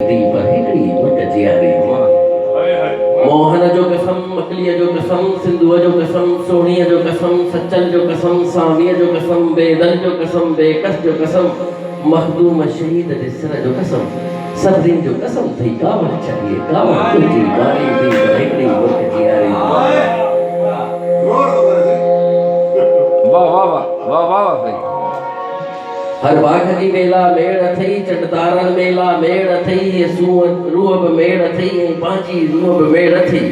दी पर हिकड़ी मुर्ग जियारी मोहन जो कसम मकलीअ जो कसम सिंधुअ जो कसम सोणीअ जो कसम सचल जो कसम सामीअ जो कसम बेदल जो कसम बेकस जो कसम मखदूम शहीद ॾिसण जो कसम सभिनी जो कसम थी कावड़ छॾिए कावड़ तुंहिंजी बारी दी पर हिकड़ी मुर्ग जियारी वाह वाह वाह वाह वाह भाई हर बाघ जी मेला मेड़ अथई चटतारन मेला मेड़ अथई रूह बि मेड़ अथई ऐं पंहिंजी रूह बि मेड़ अथई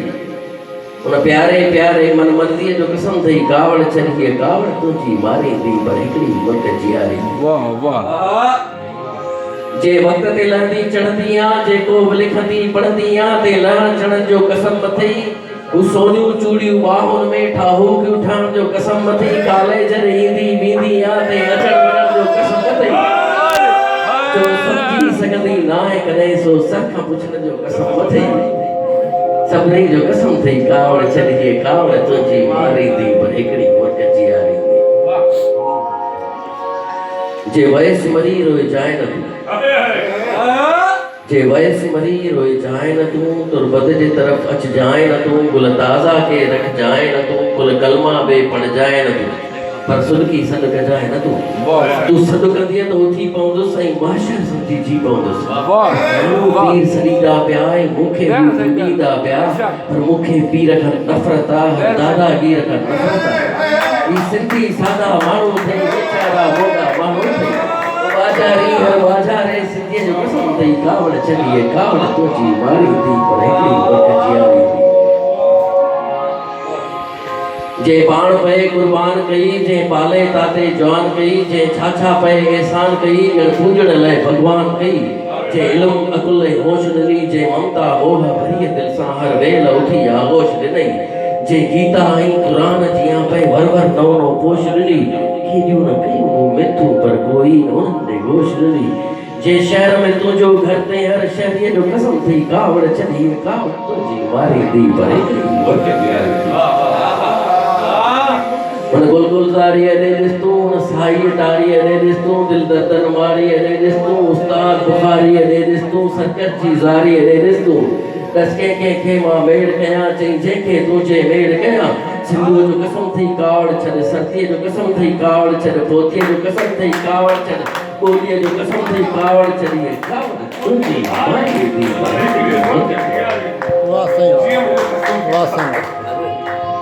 उन प्यारे प्यारे मन मर्ज़ीअ जो कसम थई कावड़ छॾिए कावड़ तुंहिंजी मारींदी पर हिकड़ी मुर्ग जियारी वाह वाह जे वक्त ते लहंदी चढ़ंदी आ जेको बि लिखंदी पढ़ंदी आ ते लहण चढ़ण जो कसम अथई हू सोनियूं चूड़ियूं बाहुनि में ठाहूकियूं ठाहिण जो कसम अथई कॉलेज ईंदी वेंदी आ ते अचण वञण जो कसम अथई जो सम्झी सघंदी न आहे कॾहिं सो सर खां पुछण जो कसम अथई सभिनी जो कसम थई कावड़ छॾिजे कावड़ तुंहिंजी मारींदी पर हिकड़ी मुर्ग जियारी जे वयस मरी रोए जाए न जे वयस मरी रोए जाए न तूं तुरबत जे तरफ अच जाए न तूं गुल ताज़ा के रख जाए न तूं गुल कलमा बे पढ़ जाए न तूं पर सुलकी सॾु कजाए न तूं तूं सॾु कंदीअ त उथी पवंदुसि ऐं माशर सम्झी जी पवंदुसि पीर सॾींदा पिया ऐं मूंखे ॾींदा पिया पर मूंखे पीर खां नफ़रत आहे दादागीर खां नफ़रत आहे ही सिंधी सादा माण्हू अथई वीचारा मोटा माण्हू अथई बाजारे सिंधीअ जो कसम थई कावड़ छॾिए कावड़ तुंहिंजी मारींदी पर हिकड़ी मुर्ग जियारी जे पाण पए कुर्बान कई जे पाले ताते जवान कई जे छा पए एहसान कई ॼण पूॼण लाइ भॻवान कई जे इल्मु अकुल ऐं होश ॾिनी जे ममता मोह भरीअ दिलि सां हर वेल उथी आगोश ॾिनई जे गीता ऐं क़ुरान जियां पए वर वर नओं नओं पोश ॾिनी केॾियूं न कयूं मिथूं पर कोई न उन्हनि ॾे गोश ॾिनी जे शहर में तुंहिंजो घर ते हर शहरीअ जो कसम थई कावड़ छॾी कावड़ तुंहिंजी मारींदी पर हिकड़ी मुर्ग जियारी उन गुलगुलज़ारीअ ॾे ॾिस तूं उन साईअ टारीअ ॾे ॾिस तूं दिल दर्दन वारीअ ॾे ॾिस तूं उस्ताद बुखारीअ ॾे ॾिस तूं सरकत जी ज़ारीअ ॾे ॾिस तूं दस कंहिंखे मां मेड़ कयां चई जंहिंखे तुंहिंजे मेड़ कयां सिंधुअ जो कसम थई कावड़ छॾ सरतीअ जो कसम थई कावड़ छॾ पोथीअ जो कसम थई कावड़ छॾ ॿोलीअ जो कसम थई कावड़ छॾिए कावड़ तुंहिंजी मारींदी पर हिकड़ी मुर्ग जियारी वाह साईं वाह साईं